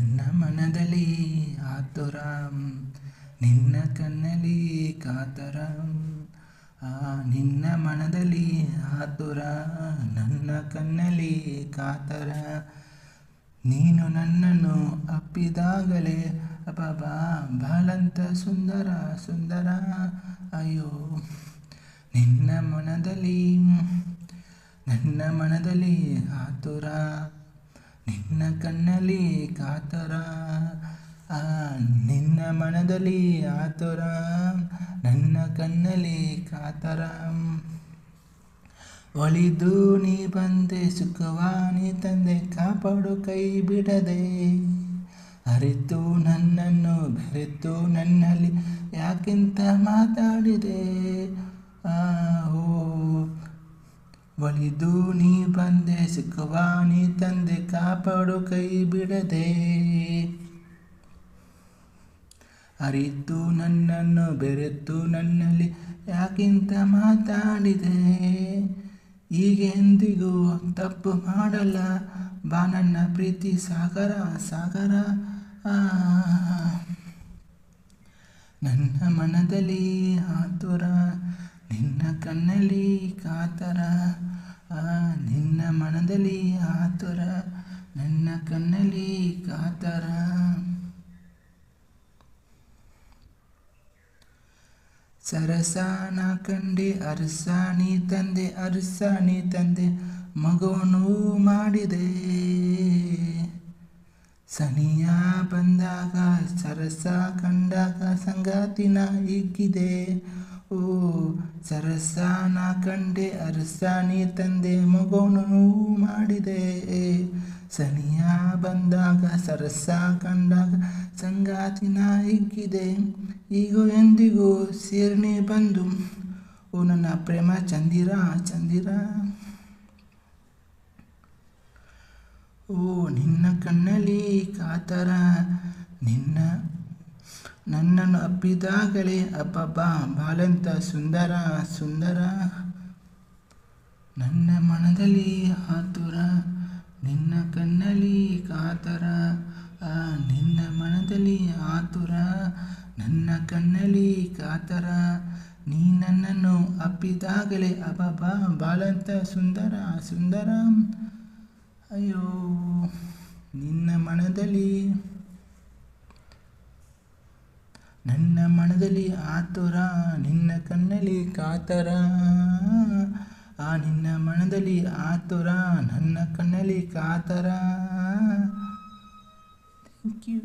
ನನ್ನ ಮನದಲ್ಲಿ ಆತುರ, ನಿನ್ನ ಕಣ್ಣಲ್ಲಿ ಕಾತರ. ನಿನ್ನ ಮನದಲ್ಲಿ ಆತುರ, ನನ್ನ ಕಣ್ಣಲ್ಲಿ ಕಾತರ. ನೀನು ನನ್ನನ್ನು ಅಪ್ಪಿದಾಗಲೇ ಅಬ್ಬಬ್ಬಾ ಬಾಳಂತ ಸುಂದರ ಸುಂದರ. ಅಯ್ಯೋ ನಿನ್ನ ಮನದಲ್ಲಿ, ನನ್ನ ಮನದಲ್ಲಿ ಆತುರ, ನಿನ್ನ ಕಣ್ಣಲ್ಲಿ ಕಾತರ. ನಿನ್ನ ಮನದಲ್ಲಿ ಆತುರ, ನನ್ನ ಕಣ್ಣಲ್ಲಿ ಕಾತರ. ಒಲಿದು ನೀ ಬಂದೆ, ಸುಖವ ನೀ ತಂದೆ, ಕಾಪಾಡು ಕೈ ಬಿಡದೆ. ಅರಿತು ನನ್ನನ್ನು ಬೆರೆತು ನನ್ನಲ್ಲಿ ಯಾಕಿಂತ ಮಾತಾಡಿದೆ. ಒಲಿದು ನೀ ಬಂದೆ, ಸುಖವ ನೀ ತಂದೆ, ಕಾಪಾಡು ಕೈ ಬಿಡದೆ. ಅರಿತು ನನ್ನನ್ನು ಬೆರೆತು ನನ್ನಲ್ಲಿ ಯಾಕಿಂತ ಮಾತಾಡಿದೆ. ಹೀಗೆ ಎಂದಿಗೂ ತಪ್ಪು ಮಾಡಲ್ಲ ಬಾ ನನ್ನ ಪ್ರೀತಿ ಸಾಗರ ಸಾಗರ. ನನ್ನ ಮನದಲ್ಲಿ ಆತುರ, ನಿನ್ನ ಕಣ್ಣಲ್ಲಿ ಕಾತರ. ನಿನ್ನ ಮನದಲ್ಲಿ ಆತುರ, ನನ್ನ ಕಣ್ಣಲ್ಲಿ ಕಾತರ. ಸರಸಾನ ಕಂಡೆ ಅರಸ ನೀ ತಂದೆ, ಅರಸ ನೀ ತಂದೆ, ಮಗವನು ಮಾಡಿದೆ. ಸನಿಯ ಬಂದಾಗ ಸರಸ ಕಂಡಾಗ ಸಂಗಾತಿನ ಹಿಗ್ಗಿದೆ. ಸರಸಾನ ಕಂಡೆ ಅರಸ ನೀ ತಂದೆ, ಮಗವನು ಮಾಡಿದೆ. ಸನಿಯ ಬಂದಾಗ ಸರಸ ಕಂಡಾಗ ಸಂಗಾತಿನ ಹಿಗ್ಗಿದೆ. ಈಗ ಎಂದಿಗೂ ಸೇರ್ನಿ ಬಂದು ನನ್ನ ಪ್ರೇಮ ಚಂದಿರ ಚಂದಿರ. ನಿನ್ನ ಕಣ್ಣಲ್ಲಿ ಕಾತರ, ನನ್ನನ್ನು ಅಪ್ಪಿದಾಗಲೇ ಅಬ್ಬಬ್ಬಾ ಬಾಳಂತ ಸುಂದರ ಸುಂದರ. ನನ್ನ ಮನದಲ್ಲಿ ಆತುರ, ನಿನ್ನ ಕಣ್ಣಲ್ಲಿ ಕಾತರ. ನಿನ್ನ ಮನದಲ್ಲಿ ಆತುರ, ನನ್ನ ಕಣ್ಣಲ್ಲಿ ಕಾತರ. ನೀ ನನ್ನನ್ನು ಅಪ್ಪಿದಾಗಲೇ ಅಬ್ಬಬ್ಬಾ ಬಾಳಂತ ಸುಂದರ ಸುಂದರ. ಅಯ್ಯೋ ನಿನ್ನ ಮನದಲ್ಲಿ, ನನ್ನ ಮನದಲ್ಲಿ ಆತುರ, ನಿನ್ನ ಕಣ್ಣಲ್ಲಿ ಕಾತರ. ನಿನ್ನ ಮನದಲ್ಲಿ ಆತುರ, ನನ್ನ ಕಣ್ಣಲ್ಲಿ ಕಾತರ. Thank you.